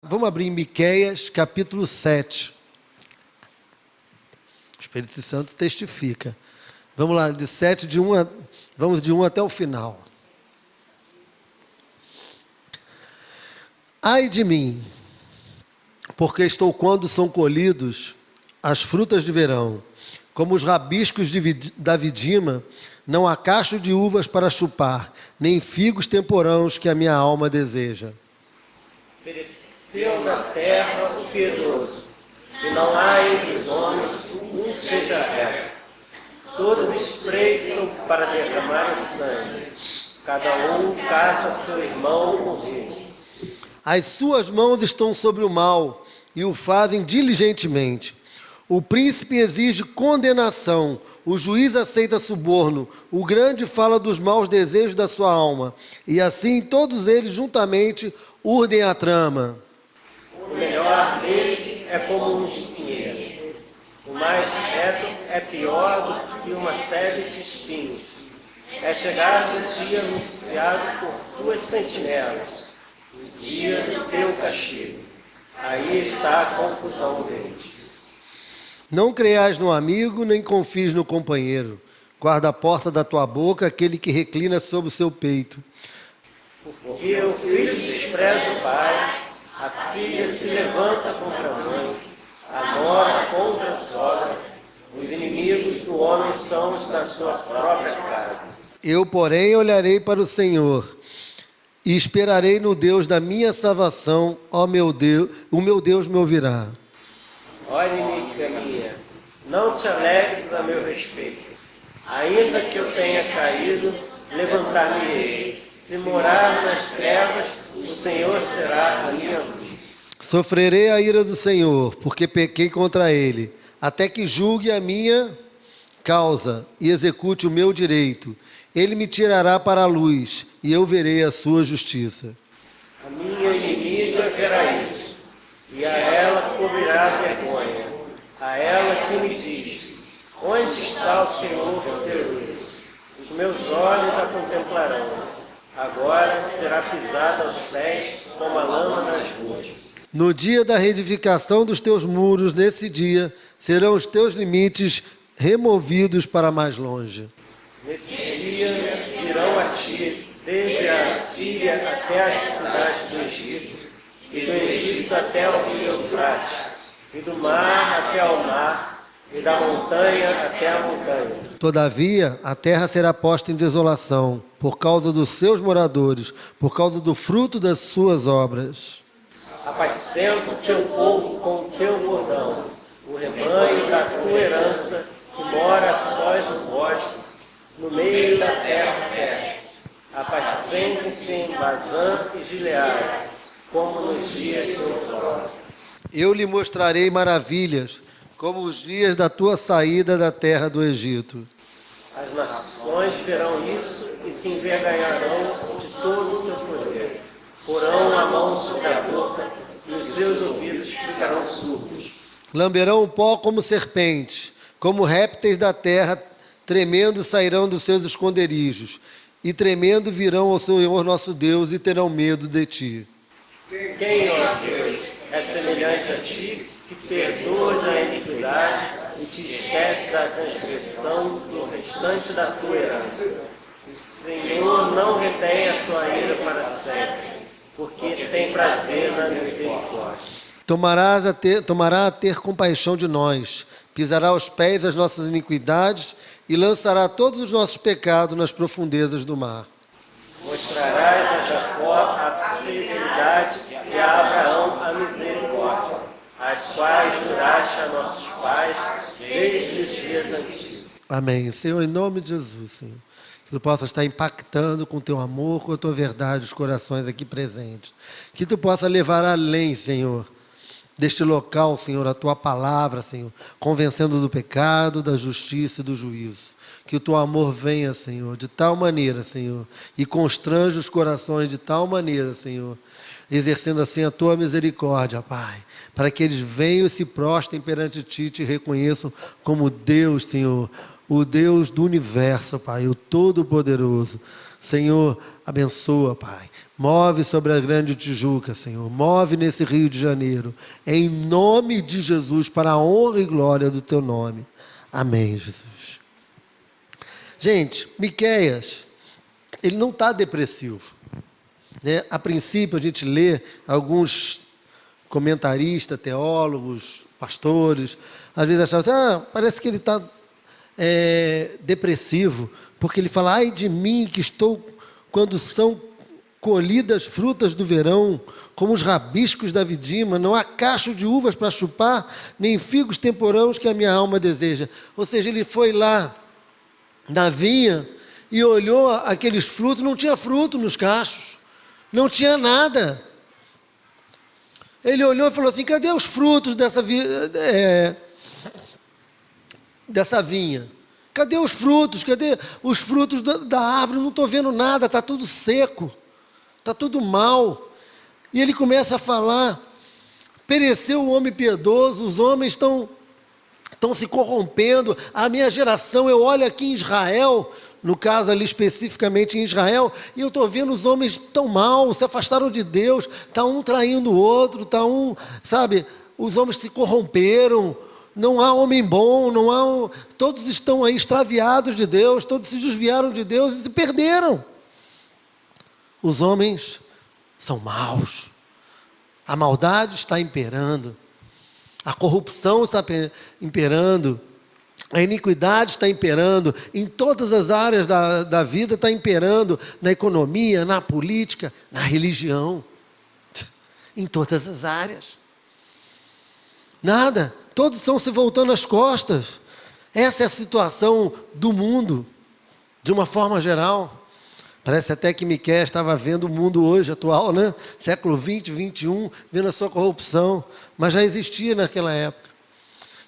Vamos abrir em Miqueias, capítulo 7. O Espírito Santo testifica. Vamos lá, vamos de 1 até o final. Ai de mim, porque estou quando são colhidos as frutas de verão, como os rabiscos da vidima, não há cacho de uvas para chupar, nem figos temporãos que a minha alma deseja. Pereceu na terra o piedoso, e não há entre os homens um seja reto. Todos espreitam para derramar sangue, cada um caça seu irmão com rede. As suas mãos estão sobre o mal, e o fazem diligentemente. O príncipe exige condenação, o juiz aceita suborno, o grande fala dos maus desejos da sua alma, e assim todos eles juntamente urdem a trama. O melhor deles é como um espinheiro. O mais reto é pior do que uma série de espinhos. É chegar o dia anunciado por tuas sentinelas, o dia do teu castigo. Aí está a confusão deles. Não creias no amigo, nem confies no companheiro. Guarda a porta da tua boca aquele que reclina sobre o seu peito. Porque o filho despreza o pai, a filha se levanta contra a mãe, a nora contra a sogra. Os inimigos do homem são os da sua própria casa. Eu, porém, olharei para o Senhor e esperarei no Deus da minha salvação. Ó meu Deus, o meu Deus me ouvirá. Ó inimiga minha, não te alegres a meu respeito. Ainda que eu tenha caído, levantar-me-ei. Se morar nas trevas, o Senhor será a minha luz. Sofrerei a ira do Senhor, porque pequei contra ele, até que julgue a minha causa e execute o meu direito. Ele me tirará para a luz, e eu verei a sua justiça. A minha inimiga verá isso, e a ela cobrirá vergonha. A ela que me diz: onde está o Senhor teu Deus? Os meus olhos a contemplarão. Agora será pisada aos pés como a lama nas ruas. No dia da reedificação dos teus muros, nesse dia, serão os teus limites removidos para mais longe. Nesse dia virão a ti, desde a Síria até as cidades do Egito, e do Egito até o rio Eufrates, e do mar até ao mar, e da montanha até a montanha. Todavia, a terra será posta em desolação, por causa dos seus moradores, por causa do fruto das suas obras. Apacenta o teu povo com o teu bordão, o rebanho da tua herança, que mora a sós no bosque, no meio da terra fértil. Apacentem-se em Bazã e Gileade, como nos dias de outrora. Eu lhe mostrarei maravilhas, como os dias da tua saída da terra do Egito. As nações verão isso e se envergonharão de todo o seu poder. Porão a mão sobre a boca e os seus ouvidos ficarão surdos. Lamberão o pó como serpentes, como répteis da terra, tremendo sairão dos seus esconderijos, e tremendo virão ao Senhor nosso Deus e terão medo de ti. Quem, ó Deus, é semelhante a ti, que perdoas a iniquidade e te esquece da transgressão do restante da tua herança. O Senhor não retém a sua ira para sempre, porque tem prazer na misericórdia. Tomará a ter compaixão de nós, pisará aos pés as nossas iniquidades e lançará todos os nossos pecados nas profundezas do mar. Mostrarás a Jacó a fidelidade e a Abraão a misericórdia, as quais juraste a nossos pais desde os dias antigos. Amém. Senhor, em nome de Jesus, Senhor, que Tu possa estar impactando com Teu amor, com a Tua verdade, os corações aqui presentes. Que Tu possa levar além, Senhor, deste local, Senhor, a Tua palavra, Senhor, convencendo do pecado, da justiça e do juízo. Que o Teu amor venha, Senhor, de tal maneira, Senhor, e constrange os corações de tal maneira, Senhor, exercendo assim a Tua misericórdia, Pai, para que eles venham e se prostrem perante Ti e Te reconheçam como Deus, Senhor, o Deus do universo, Pai, o Todo-Poderoso. Senhor, abençoa, Pai. Move sobre a Grande Tijuca, Senhor. Move nesse Rio de Janeiro. Em nome de Jesus, para a honra e glória do teu nome. Amém, Jesus. Gente, Miqueias, ele não está depressivo, né? A princípio, a gente lê alguns comentaristas, teólogos, pastores, às vezes achavam, parece que ele está depressivo, porque ele fala, ai de mim que estou, quando são colhidas frutas do verão, como os rabiscos da vidima, não há cacho de uvas para chupar, nem figos temporãos que a minha alma deseja. Ou seja, ele foi lá na vinha e olhou aqueles frutos, não tinha fruto nos cachos, não tinha nada. Ele olhou e falou assim, cadê os frutos dessa vinha? Cadê os frutos? Cadê os frutos da árvore? Não estou vendo nada, está tudo seco. Está tudo mal. E ele começa a falar, pereceu o homem piedoso, os homens estão se corrompendo, a minha geração, eu olho aqui em Israel, no caso ali especificamente em Israel, e eu estou vendo os homens tão mal, se afastaram de Deus, está um traindo o outro, está os homens se corromperam, não há homem bom, todos estão aí extraviados de Deus, todos se desviaram de Deus e se perderam. Os homens são maus, a maldade está imperando, a corrupção está imperando, a iniquidade está imperando, em todas as áreas da vida está imperando, na economia, na política, na religião, em todas as áreas. Nada, todos estão se voltando as costas. Essa é a situação do mundo, de uma forma geral. Parece até que Miqueias estava vendo o mundo hoje, atual, né? Século 20, 21, vendo a sua corrupção. Mas já existia naquela época.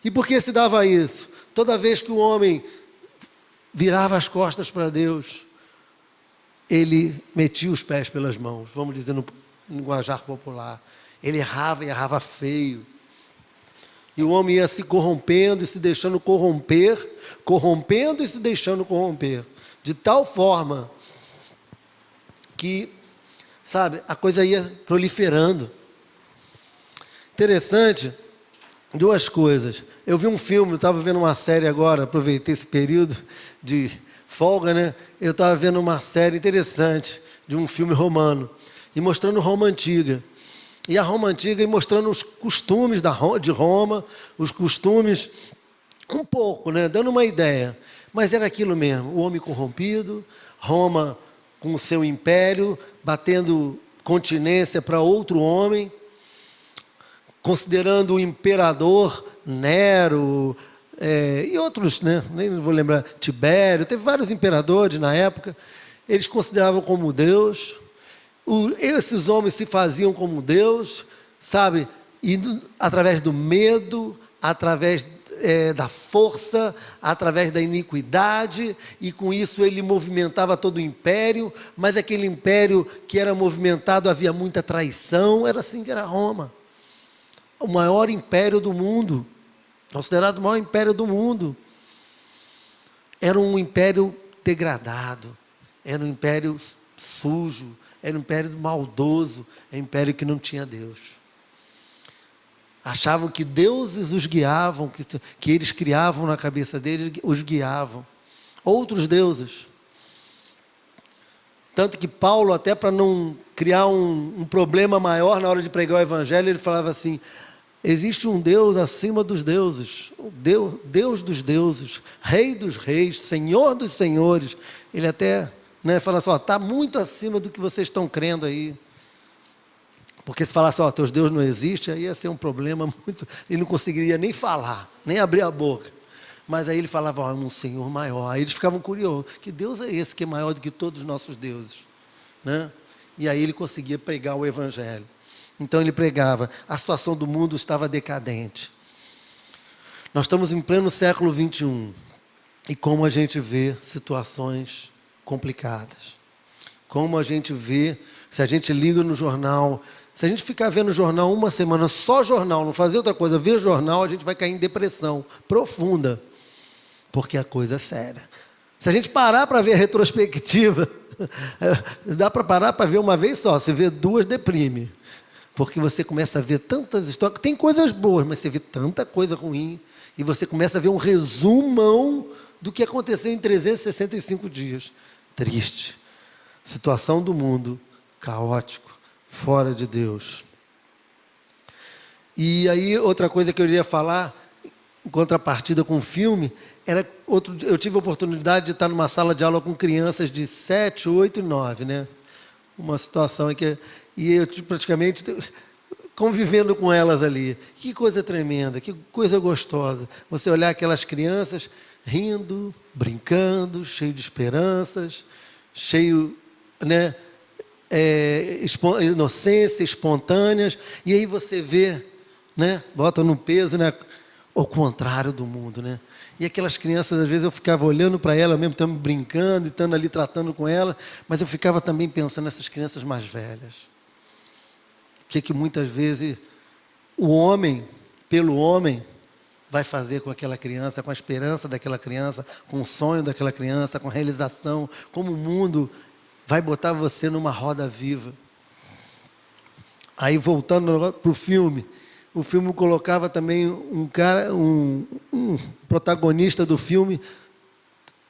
E por que se dava isso? Toda vez que o homem virava as costas para Deus, ele metia os pés pelas mãos, vamos dizer no linguajar popular. Ele errava e errava feio. E o homem ia se corrompendo e se deixando corromper, corrompendo e se deixando corromper. De tal forma que, a coisa ia proliferando. Interessante, duas coisas. Eu vi um filme, eu estava vendo uma série agora, aproveitei esse período de folga, né? Eu estava vendo uma série interessante de um filme romano, e mostrando Roma Antiga. E a Roma Antiga, e mostrando os costumes de Roma, os costumes, um pouco, né? Dando uma ideia. Mas era aquilo mesmo, o homem corrompido, Roma com o seu império, batendo continência para outro homem, considerando o imperador Nero, e outros, né? Nem vou lembrar, Tibério, teve vários imperadores na época, eles consideravam como Deus, esses homens se faziam como Deus, e através do medo, através da força, através da iniquidade, e com isso ele movimentava todo o império, mas aquele império que era movimentado havia muita traição, era assim que era Roma. O maior império do mundo, considerado o maior império do mundo. Era um império degradado, era um império sujo, era um império maldoso, era um império que não tinha Deus. Achavam que deuses os guiavam, que eles criavam na cabeça deles, os guiavam. Outros deuses. Tanto que Paulo, até para não criar um problema maior na hora de pregar o Evangelho, ele falava assim, existe um Deus acima dos deuses, Deus dos deuses, Rei dos reis, Senhor dos senhores. Ele até fala assim, está muito acima do que vocês estão crendo aí. Porque se falasse, teus deuses não existem, aí ia ser um problema muito... Ele não conseguiria nem falar, nem abrir a boca. Mas aí ele falava, um Senhor maior. Aí eles ficavam curiosos, que Deus é esse que é maior do que todos os nossos deuses? Né? E aí ele conseguia pregar o Evangelho. Então ele pregava, a situação do mundo estava decadente. Nós estamos em pleno século 21. E como a gente vê situações complicadas. Como a gente vê, se a gente liga no jornal... Se a gente ficar vendo jornal uma semana, só jornal, não fazer outra coisa, ver jornal, a gente vai cair em depressão profunda, porque a coisa é séria. Se a gente parar para ver a retrospectiva Dá para parar para ver uma vez só. Você vê duas, deprime. Porque você começa a ver tantas histórias. Tem coisas boas, mas você vê tanta coisa ruim. E você começa a ver um resumão do que aconteceu em 365 dias. Triste. Situação do mundo, caótico, fora de Deus. E aí, outra coisa que eu iria falar, em contrapartida com o filme, eu tive a oportunidade de estar numa sala de aula com crianças de 7, 8 e 9, né? Uma situação em que... E eu praticamente convivendo com elas ali. Que coisa tremenda, que coisa gostosa. Você olhar aquelas crianças rindo, brincando, cheio de esperanças, cheio, né, inocência, espontâneas. E aí você vê, né, bota no peso, né, ao contrário do mundo, né? E aquelas crianças, às vezes, eu ficava olhando para elas, mesmo estando brincando e estando ali tratando com elas, mas eu ficava também pensando nessas crianças mais velhas. O que muitas vezes o homem, pelo homem, vai fazer com aquela criança, com a esperança daquela criança, com o sonho daquela criança, com a realização, como o mundo vai botar você numa roda viva. Aí, voltando para o filme colocava também um protagonista do filme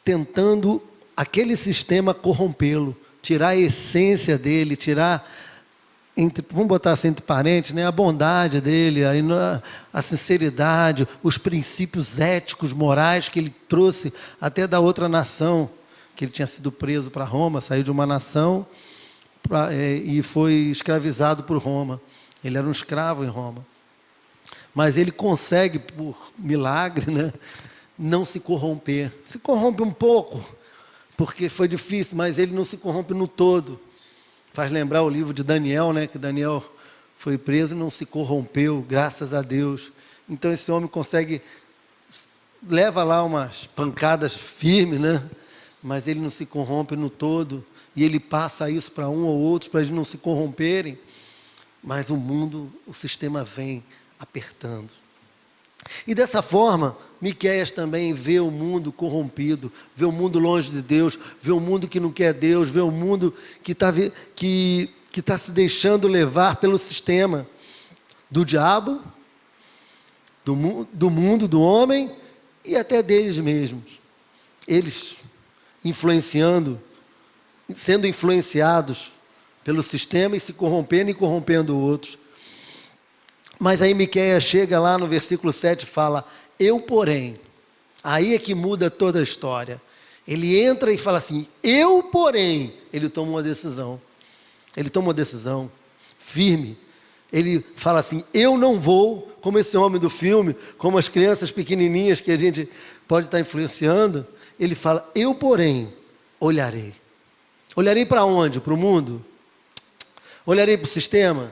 tentando aquele sistema corrompê-lo, tirar a essência dele, tirar, vamos botar assim entre parênteses, né, a bondade dele, a sinceridade, os princípios éticos, morais que ele trouxe até da outra nação, que ele tinha sido preso para Roma, saiu de uma nação e foi escravizado por Roma. Ele era um escravo em Roma. Mas ele consegue, por milagre, né, não se corromper. Se corrompe um pouco, porque foi difícil, mas ele não se corrompe no todo. Faz lembrar o livro de Daniel, né, que Daniel foi preso e não se corrompeu, graças a Deus. Então esse homem consegue, leva lá umas pancadas firmes, né, mas ele não se corrompe no todo. E ele passa isso para um ou outros, para eles não se corromperem. Mas o mundo, o sistema vem apertando. E dessa forma, Miqueias também vê o mundo corrompido, vê o mundo longe de Deus, vê o mundo que não quer Deus, vê o mundo que está se deixando levar pelo sistema do diabo, do mundo, do homem e até deles mesmos. Eles influenciando, sendo influenciados pelo sistema e se corrompendo e corrompendo outros. Mas aí Miqueias chega lá no versículo 7 e fala, eu porém, aí é que muda toda a história. Ele entra e fala assim, eu porém, ele toma uma decisão. Ele toma uma decisão firme. Ele fala assim, eu não vou, como esse homem do filme, como as crianças pequenininhas que a gente pode estar influenciando. Ele fala, eu porém, olharei. Olharei para onde? Para o mundo? Olharei para o sistema?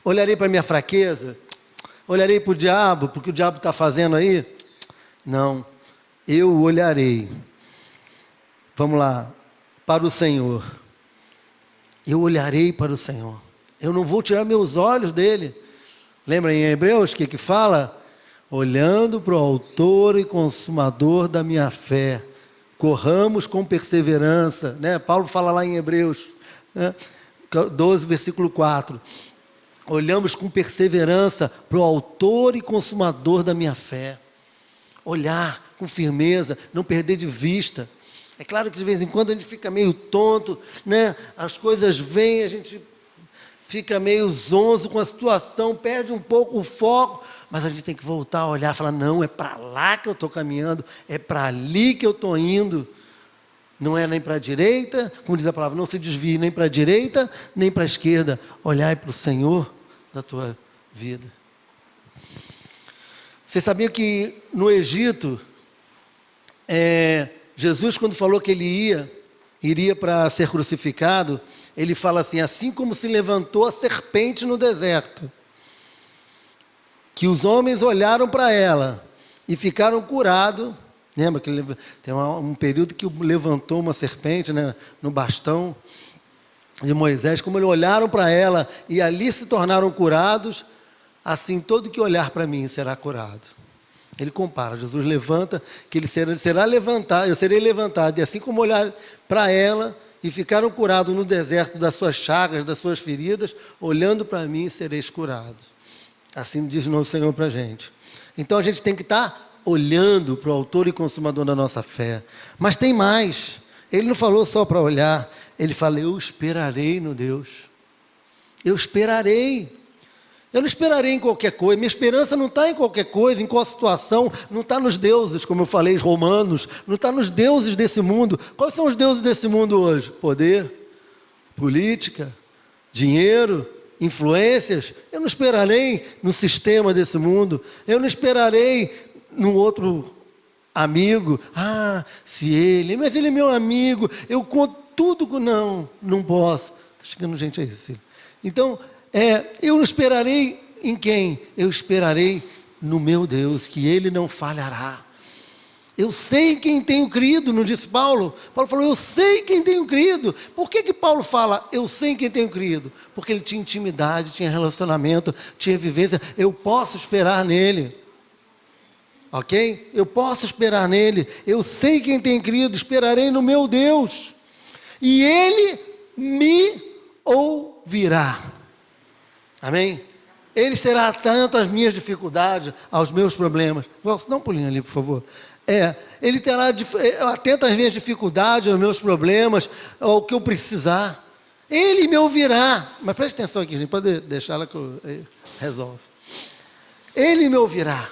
Olharei para a minha fraqueza? Olharei para o diabo, porque o diabo está fazendo aí? Não, eu olharei. Vamos lá, para o Senhor. Eu olharei para o Senhor. Eu não vou tirar meus olhos dele. Lembra em Hebreus o que fala? Olhando para o autor e consumador da minha fé. Corramos com perseverança. Né? Paulo fala lá em Hebreus, né? 12, versículo 4. Olhamos com perseverança para o autor e consumador da minha fé. Olhar com firmeza, não perder de vista. É claro que de vez em quando a gente fica meio tonto, né? As coisas vêm, a gente fica meio zonzo com a situação, perde um pouco o foco, mas a gente tem que voltar a olhar e falar, não, é para lá que eu estou caminhando, é para ali que eu estou indo. Não é nem para a direita, como diz a palavra, não se desvie nem para a direita, nem para a esquerda. Olhai para o Senhor da tua vida. Você sabia que no Egito, Jesus, quando falou que ele iria para ser crucificado, ele fala assim como se levantou a serpente no deserto, que os homens olharam para ela e ficaram curados. Lembra que tem um período que levantou uma serpente, né, no bastão de Moisés, como eles olharam para ela e ali se tornaram curados, assim todo que olhar para mim será curado. Ele compara, Jesus levanta, que ele será levantado, eu serei levantado, e assim como olhar para ela, e ficaram curados no deserto das suas chagas, das suas feridas, olhando para mim sereis curados. Assim diz o nosso Senhor para a gente. Então a gente tem que estar olhando para o autor e consumador da nossa fé. Mas tem mais. Ele não falou só para olhar, ele fala, eu esperarei no Deus. Eu esperarei. Eu não esperarei em qualquer coisa. Minha esperança não está em qualquer coisa, em qual situação. Não está nos deuses, como eu falei, os romanos. Não está nos deuses desse mundo. Quais são os deuses desse mundo hoje? Poder, política, dinheiro, influências. Eu não esperarei no sistema desse mundo. Eu não esperarei num outro amigo. Ah, se ele... Mas ele é meu amigo. Eu conto tudo com... Não posso. Está chegando gente aí, Cecília. Então... eu não esperarei em quem? Eu esperarei no meu Deus, que Ele não falhará. Eu sei em quem tenho crido, não disse Paulo? Paulo falou, eu sei em quem tenho crido. Por que Paulo fala, eu sei em quem tenho crido? Porque ele tinha intimidade, tinha relacionamento, tinha vivência. Eu posso esperar nele. Ok? Eu posso esperar nele. Eu sei quem tenho crido, esperarei no meu Deus. E Ele me ouvirá. Amém? Ele terá tanto as minhas dificuldades, aos meus problemas. Dá um pulinho ali, por favor. Ele terá atento às minhas dificuldades, aos meus problemas, ao que eu precisar. Ele me ouvirá. Mas preste atenção aqui, a gente pode deixar ela que resolve. Ele me ouvirá.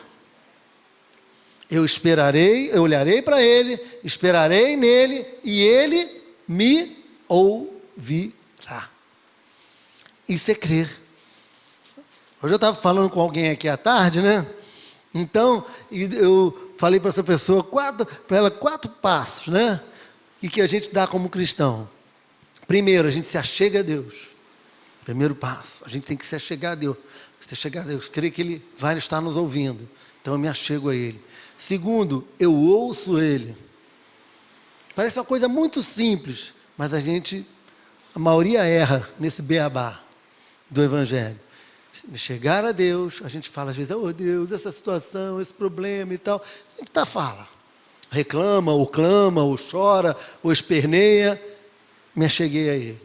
Eu esperarei, eu olharei para ele, esperarei nele e ele me ouvirá. Isso é crer. Hoje eu estava falando com alguém aqui à tarde, né? Então, eu falei para essa pessoa, para ela, 4 passos, né? E que a gente dá como cristão. Primeiro, a gente se achega a Deus. Primeiro passo, a gente tem que se achegar a Deus. Se achegar a Deus, crer que Ele vai estar nos ouvindo. Então eu me achego a Ele. Segundo, eu ouço Ele. Parece uma coisa muito simples, mas a maioria erra nesse beabá do Evangelho. Chegar a Deus, a gente fala às vezes, oh Deus, essa situação, esse problema e tal. A gente fala, reclama, ou clama, ou chora, ou esperneia. Me acheguei a Ele.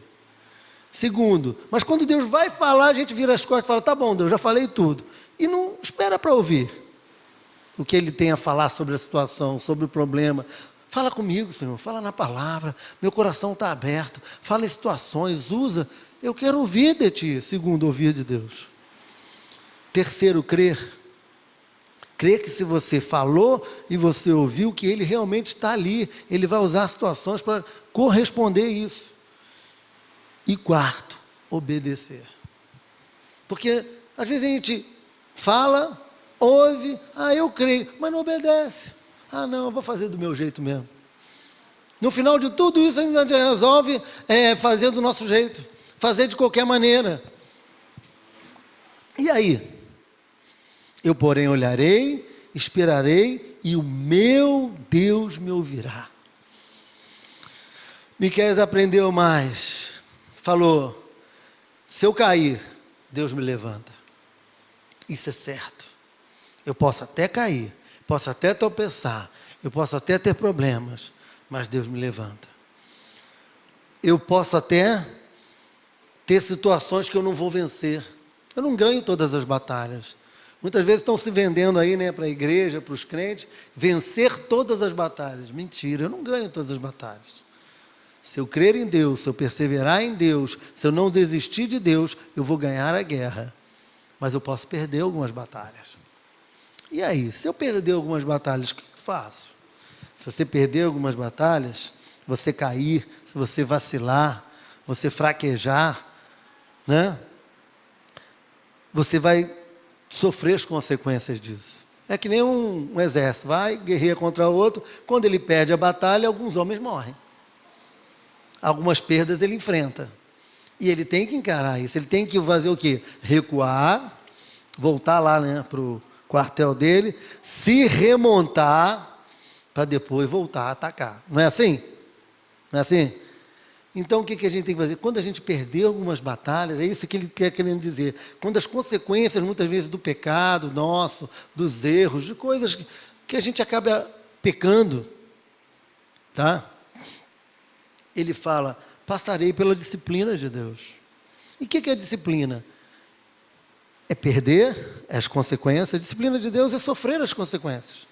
Segundo, mas quando Deus vai falar, a gente vira as costas e fala, tá bom Deus, já falei tudo. E não espera para ouvir o que Ele tem a falar sobre a situação, sobre o problema. Fala comigo, Senhor, fala na palavra, meu coração está aberto, fala em situações, usa. Eu quero ouvir de Ti, segundo, ouvir de Deus. Terceiro, crer. Crer que se você falou e você ouviu, que Ele realmente está ali. Ele vai usar situações para corresponder isso. E quarto, obedecer. Porque às vezes a gente fala, ouve, eu creio, mas não obedece. Não, eu vou fazer do meu jeito mesmo. No final de tudo isso, a gente resolve fazer do nosso jeito. Fazer de qualquer maneira. E aí? Eu, porém, olharei, esperarei, e o meu Deus me ouvirá. Miqueias aprendeu mais. Falou, se eu cair, Deus me levanta. Isso é certo. Eu posso até cair, posso até tropeçar, eu posso até ter problemas, mas Deus me levanta. Eu posso até ter situações que eu não vou vencer. Eu não ganho todas as batalhas. Muitas vezes estão se vendendo aí, né, para a igreja, para os crentes, vencer todas as batalhas. Mentira, eu não ganho todas as batalhas. Se eu crer em Deus, se eu perseverar em Deus, se eu não desistir de Deus, eu vou ganhar a guerra. Mas eu posso perder algumas batalhas. E aí, se eu perder algumas batalhas, o que eu faço? Se você perder algumas batalhas, você cair, se você vacilar, você fraquejar, né? Você vai sofrer as consequências disso. É que nem um exército, vai, guerreia contra outro, quando ele perde a batalha, alguns homens morrem. Algumas perdas ele enfrenta. E ele tem que encarar isso, ele tem que fazer o quê? Recuar, voltar lá, né, para o quartel dele, se remontar, para depois voltar a atacar. Não é assim? Não é assim? Então, o que a gente tem que fazer? Quando a gente perder algumas batalhas, é isso que ele quer querendo dizer. Quando as consequências, muitas vezes, do pecado nosso, dos erros, de coisas que a gente acaba pecando, tá? Ele fala, passarei pela disciplina de Deus. E o que é disciplina? É perder as consequências. A disciplina de Deus é sofrer as consequências.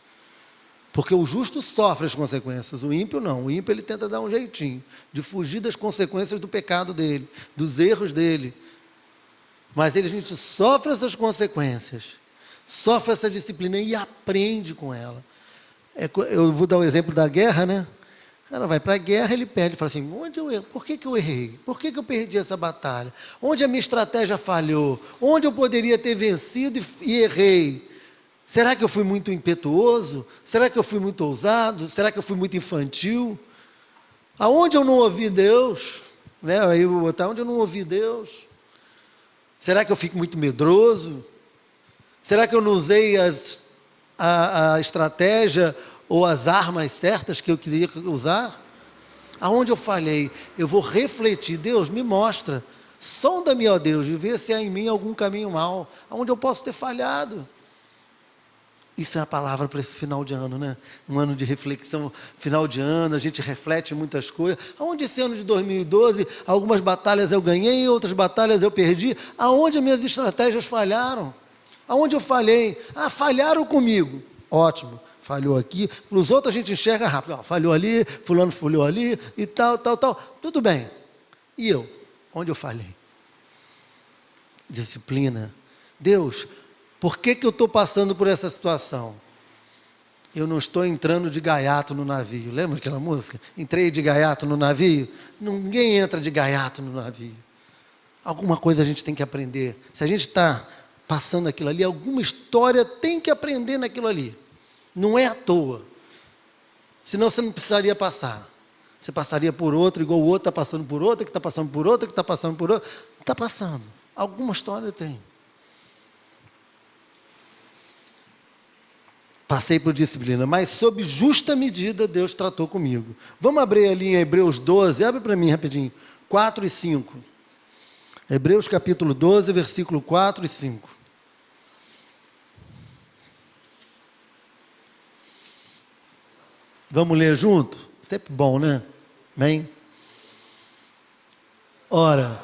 Porque o justo sofre as consequências, o ímpio não. O ímpio ele tenta dar um jeitinho de fugir das consequências do pecado dele, dos erros dele. Mas a gente sofre essas consequências, sofre essa disciplina e aprende com ela. Eu vou dar o exemplo da guerra, né? O cara vai para a guerra, ele perde, fala assim, onde eu errei? Por que eu errei? Por que eu perdi essa batalha? Onde a minha estratégia falhou? Onde eu poderia ter vencido e errei? Será que eu fui muito impetuoso? Será que eu fui muito ousado? Será que eu fui muito infantil? Aonde eu não ouvi Deus? Né? Aí eu vou botar onde eu não ouvi Deus. Será que eu fico muito medroso? Será que eu não usei a estratégia ou as armas certas que eu queria usar? Aonde eu falhei? Eu vou refletir. Deus, me mostra. Sonda-me, ó Deus, e vê se há em mim algum caminho mau. Aonde eu posso ter falhado. Isso é a palavra para esse final de ano, né? Um ano de reflexão, final de ano, a gente reflete muitas coisas. Aonde esse ano de 2012, algumas batalhas eu ganhei, outras batalhas eu perdi. Aonde as minhas estratégias falharam? Aonde eu falhei? Ah, falharam comigo. Ótimo, falhou aqui. Para os outros a gente enxerga rápido. Ó, falhou ali, fulano falhou ali e tal. Tudo bem. E eu? Onde eu falhei? Disciplina. Deus, por que eu estou passando por essa situação? Eu não estou entrando de gaiato no navio. Lembra aquela música? Entrei de gaiato no navio? Ninguém entra de gaiato no navio. Alguma coisa a gente tem que aprender. Se a gente está passando aquilo ali, alguma história tem que aprender naquilo ali. Não é à toa. Senão você não precisaria passar. Você passaria por outro, igual o outro está passando por outro, que está passando por outro, que está passando por outro. Está passando. Alguma história tem. Passei por disciplina, mas sob justa medida Deus tratou comigo. Vamos abrir ali em Hebreus 12, abre para mim rapidinho, 4 e 5. Hebreus capítulo 12, versículo 4 e 5. Vamos ler junto? Sempre bom, né? Amém? Ora,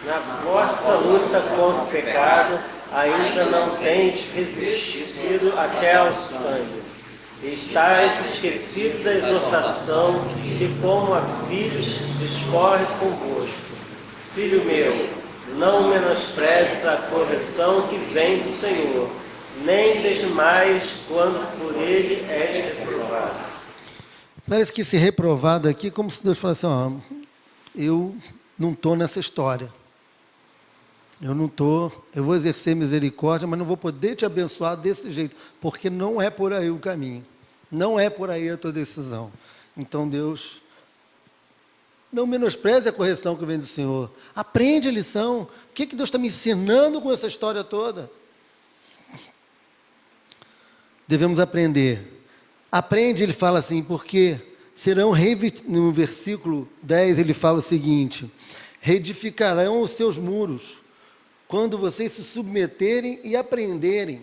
na vossa luta contra o pecado, ainda não tens resistido até ao sangue. Estais esquecidos da exortação que, como a filhos, discorre convosco. Filho meu, não menosprezes a correção que vem do Senhor, nem desmaies quando por ele és reprovado. Parece que esse reprovado aqui, como se Deus falasse assim, eu não estou nessa história. Eu vou exercer misericórdia, mas não vou poder te abençoar desse jeito, porque não é por aí o caminho, não é por aí a tua decisão. Então Deus, não menospreze a correção que vem do Senhor, aprende a lição. O que Deus está me ensinando com essa história toda? Devemos aprender. Aprende, ele fala assim, porque serão, no versículo 10 ele fala o seguinte, reedificarão os seus muros, quando vocês se submeterem e aprenderem.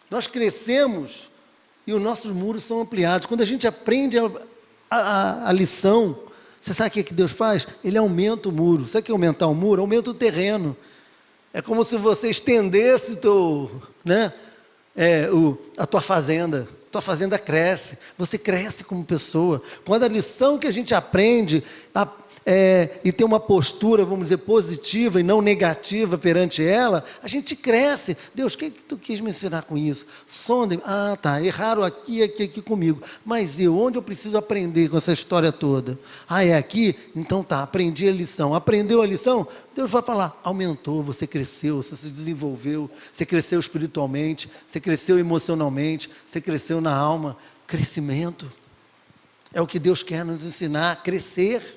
Nós crescemos e os nossos muros são ampliados. Quando a gente aprende a lição, você sabe o que Deus faz? Ele aumenta o muro. Sabe o que é aumentar o muro? Aumenta o terreno. É como se você estendesse a tua fazenda. Tua fazenda cresce. Você cresce como pessoa. Quando a lição que a gente aprende e tem uma postura, vamos dizer, positiva e não negativa perante ela, a gente cresce. Deus, o que tu quis me ensinar com isso? Sonda-me. Ah, tá, erraram aqui comigo. Mas onde eu preciso aprender com essa história toda? Ah, é aqui? Então tá, aprendi a lição. Aprendeu a lição? Deus vai falar, aumentou, você cresceu, você se desenvolveu, você cresceu espiritualmente, você cresceu emocionalmente, você cresceu na alma. Crescimento. É o que Deus quer nos ensinar, a crescer.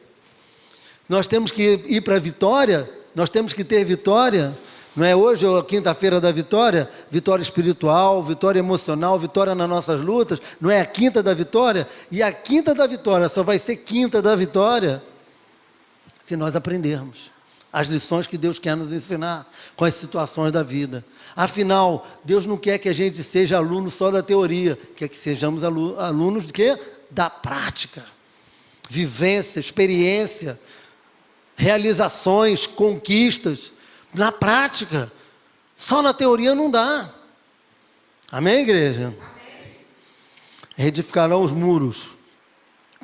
Nós temos que ir para a vitória, nós temos que ter vitória, não é hoje a quinta-feira da vitória, vitória espiritual, vitória emocional, vitória nas nossas lutas, não é a quinta da vitória, e a quinta da vitória só vai ser quinta da vitória se nós aprendermos as lições que Deus quer nos ensinar com as situações da vida. Afinal, Deus não quer que a gente seja aluno só da teoria, quer que sejamos alunos de quê? Da prática, vivência, experiência. realizações, conquistas, na prática. Só na teoria não dá. Amém, igreja? Amém. Reedificarão os muros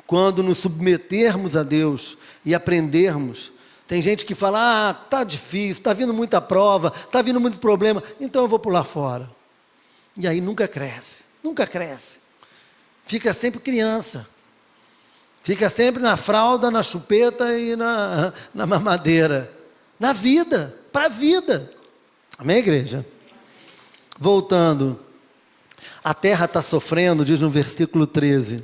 quando nos submetermos a Deus e aprendermos. Tem gente que fala, tá difícil, está vindo muita prova, está vindo muito problema, então eu vou pular fora. E aí nunca cresce, nunca cresce. Fica sempre criança. Fica sempre na fralda, na chupeta e na mamadeira. Na vida, para a vida. Amém, igreja? Voltando. A terra está sofrendo, diz no versículo 13.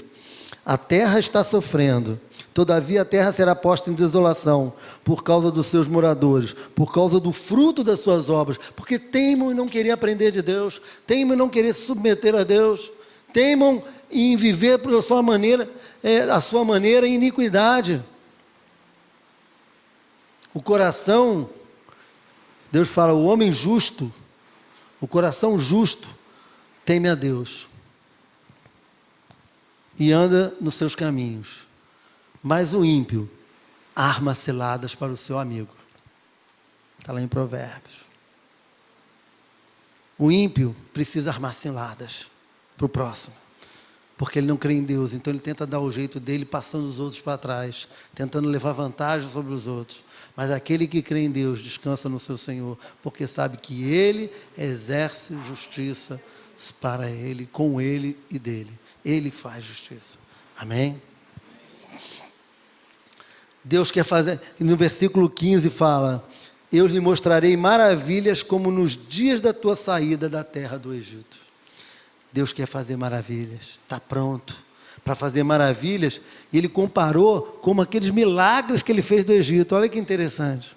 A terra está sofrendo. Todavia a terra será posta em desolação por causa dos seus moradores, por causa do fruto das suas obras, porque teimam em não querer aprender de Deus, teimam em não querer se submeter a Deus, teimam em viver por sua maneira, a sua maneira em iniquidade. O coração, Deus fala, o homem justo, o coração justo, teme a Deus e anda nos seus caminhos. Mas o ímpio arma ciladas para o seu amigo. Está lá em Provérbios. O ímpio precisa armar ciladas para o próximo, porque ele não crê em Deus, então ele tenta dar o jeito dele, passando os outros para trás, tentando levar vantagem sobre os outros. Mas aquele que crê em Deus descansa no seu Senhor, porque sabe que Ele exerce justiça para ele, com ele e dele. Ele faz justiça. Amém? Deus quer fazer, no versículo 15 fala, eu lhe mostrarei maravilhas como nos dias da tua saída da terra do Egito. Deus quer fazer maravilhas, está pronto para fazer maravilhas, e ele comparou com aqueles milagres que ele fez do Egito. Olha que interessante.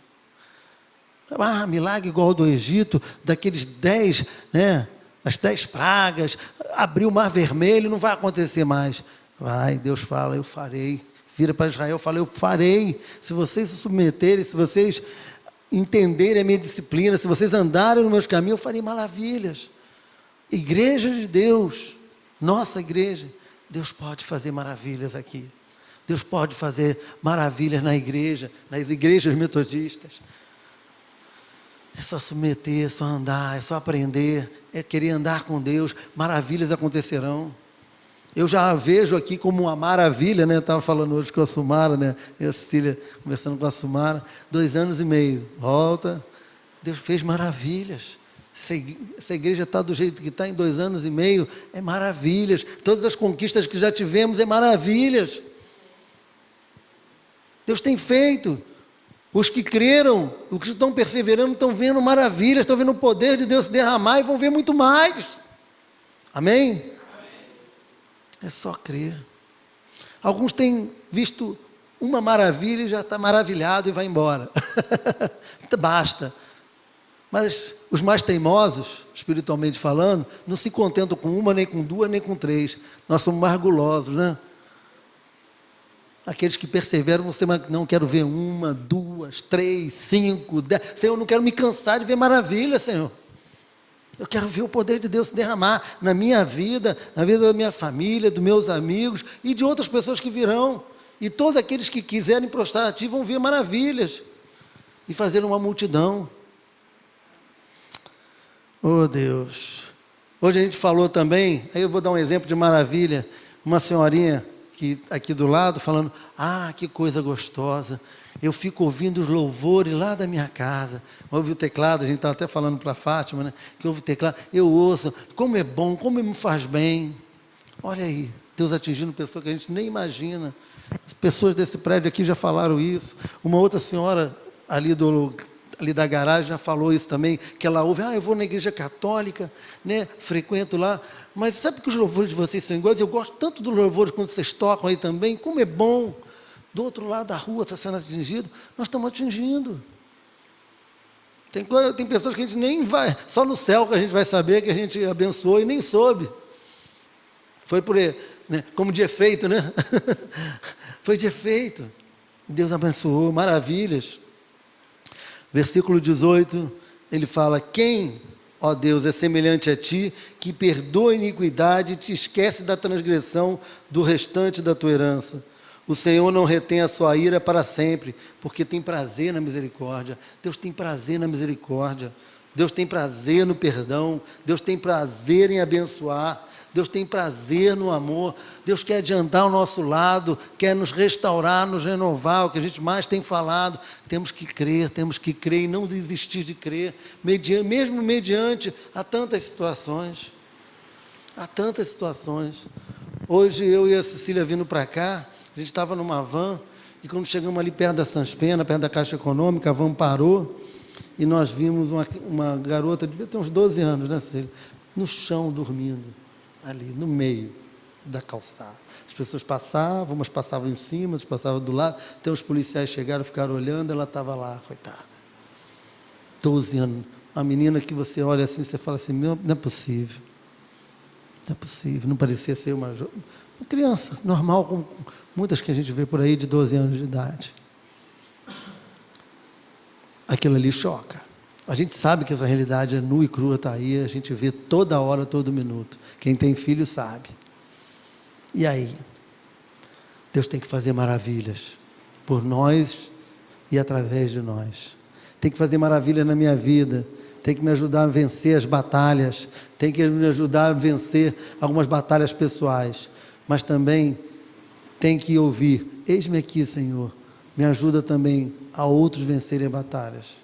Milagre igual ao do Egito, daqueles 10, as 10 pragas, abriu o mar vermelho, não vai acontecer mais. Vai, Deus fala, eu farei. Vira para Israel, fala, eu farei. Se vocês se submeterem, se vocês entenderem a minha disciplina, se vocês andarem nos meus caminhos, eu farei maravilhas. Igreja de Deus, nossa igreja, Deus pode fazer maravilhas aqui. Deus pode fazer maravilhas na igreja, nas igrejas metodistas. É só submeter, é só andar, é só aprender, é querer andar com Deus, maravilhas acontecerão. Eu já a vejo aqui como uma maravilha, Estava falando hoje com a Sumara, Eu e a Cecília conversando com a Sumara, 2 anos e meio, volta, Deus fez maravilhas. Essa igreja está do jeito que está em 2 anos e meio, é maravilhas. Todas as conquistas que já tivemos, é maravilhas. Deus tem feito. Os que creram, os que estão perseverando, estão vendo maravilhas, estão vendo o poder de Deus se derramar e vão ver muito mais. Amém? É só crer. Alguns têm visto uma maravilha e já está maravilhado e vai embora. Basta. Mas os mais teimosos, espiritualmente falando, não se contentam com uma, nem com 2, nem com 3. Nós somos mais gulosos, Aqueles que perseveram, você não quero ver 1, 2, 3, 5, 10. Senhor, eu não quero me cansar de ver maravilha, Senhor. Eu quero ver o poder de Deus se derramar na minha vida, na vida da minha família, dos meus amigos e de outras pessoas que virão. E todos aqueles que quiserem prostrar a Ti vão ver maravilhas e fazer uma multidão. Oh Deus! Hoje a gente falou também, aí eu vou dar um exemplo de maravilha, uma senhorinha que aqui do lado falando, que coisa gostosa. Eu fico ouvindo os louvores lá da minha casa. Ouve o teclado, a gente estava até falando para a Fátima, que ouve o teclado. Eu ouço, como é bom, como me faz bem. Olha aí, Deus atingindo pessoas que a gente nem imagina. As pessoas desse prédio aqui já falaram isso. Uma outra senhora ali da garagem já falou isso também, que ela ouve, eu vou na igreja católica, frequento lá, mas sabe que os louvores de vocês são iguais? Eu gosto tanto dos louvores quando vocês tocam aí também, como é bom. Do outro lado da rua está sendo atingido, nós estamos atingindo. Tem pessoas que a gente nem vai, só no céu que a gente vai saber que a gente abençoou e nem soube. Foi por, como de efeito, Foi de efeito. Deus abençoou, maravilhas. Versículo 18, ele fala, quem, ó Deus, é semelhante a Ti, que perdoa a iniquidade e te esquece da transgressão do restante da tua herança? O Senhor não retém a sua ira para sempre, porque tem prazer na misericórdia. Deus tem prazer na misericórdia. Deus tem prazer no perdão. Deus tem prazer em abençoar. Deus tem prazer no amor. Deus quer adiantar o nosso lado, quer nos restaurar, nos renovar, o que a gente mais tem falado. Temos que crer e não desistir de crer, mesmo mediante a tantas situações. Há tantas situações. Hoje eu e a Cecília vindo para cá, a gente estava numa van, e quando chegamos ali perto da Sanspena, perto da Caixa Econômica, a van parou, e nós vimos uma garota, devia ter uns 12 anos, né, Cecília? No chão, dormindo, ali, no meio da calçada. As pessoas passavam, umas passavam em cima, outras passavam do lado, até os policiais chegaram, ficaram olhando, ela estava lá, coitada. 12 anos. Uma menina que você olha assim, você fala assim, não é possível. Não é possível, não parecia ser uma criança normal, como muitas que a gente vê por aí de 12 anos de idade. Aquilo ali choca. A gente sabe que essa realidade é nua e crua, está aí, a gente vê toda hora, todo minuto. Quem tem filho sabe. E aí? Deus tem que fazer maravilhas por nós e através de nós. Tem que fazer maravilha na minha vida. Tem que me ajudar a vencer as batalhas. Tem que me ajudar a vencer algumas batalhas pessoais. Mas também tem que ouvir: eis-me aqui, Senhor. Me ajuda também a outros vencerem batalhas.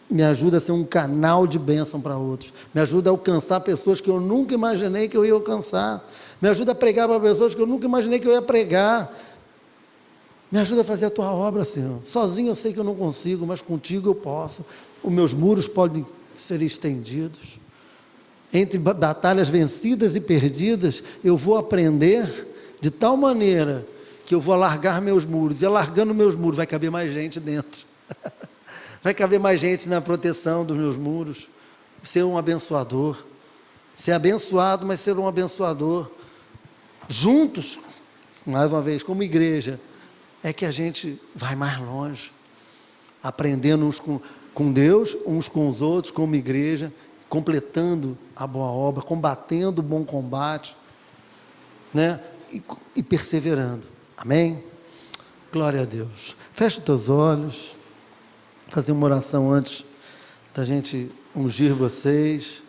Me ajuda a ser um canal de bênção para outros. Me ajuda a alcançar pessoas que eu nunca imaginei que eu ia alcançar. Me ajuda a pregar para pessoas que eu nunca imaginei que eu ia pregar. Me ajuda a fazer a tua obra, Senhor. Sozinho eu sei que eu não consigo, mas contigo eu posso. Os meus muros podem ser estendidos. Entre batalhas vencidas e perdidas, eu vou aprender de tal maneira que eu vou alargar meus muros. E alargando meus muros, vai caber mais gente dentro. Vai caber mais gente na proteção dos meus muros. Ser um abençoador. Ser abençoado, mas ser um abençoador. Juntos, mais uma vez, como igreja, é que a gente vai mais longe. Aprendendo uns com Deus, uns com os outros, como igreja, completando a boa obra, combatendo o bom combate, né? E perseverando. Amém? Glória a Deus. Fecha os teus olhos. Fazer uma oração antes da gente ungir vocês.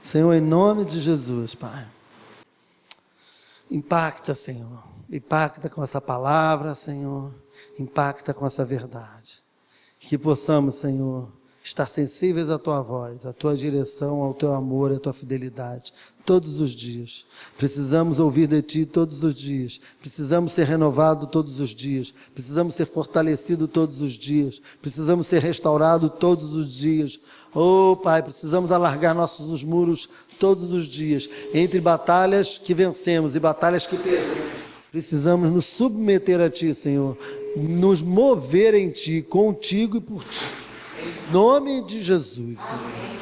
Senhor, em nome de Jesus, Pai. Impacta, Senhor. Impacta com essa palavra, Senhor. Impacta com essa verdade. Que possamos, Senhor, estar sensíveis à Tua voz, à Tua direção, ao Teu amor, à Tua fidelidade, todos os dias. Precisamos ouvir de Ti todos os dias. Precisamos ser renovados todos os dias. Precisamos ser fortalecidos todos os dias. Precisamos ser restaurados todos os dias. Oh, Pai, precisamos alargar nossos muros todos os dias. Entre batalhas que vencemos e batalhas que perdemos. Precisamos nos submeter a Ti, Senhor. Nos mover em Ti, contigo e por Ti. Em nome de Jesus, Senhor.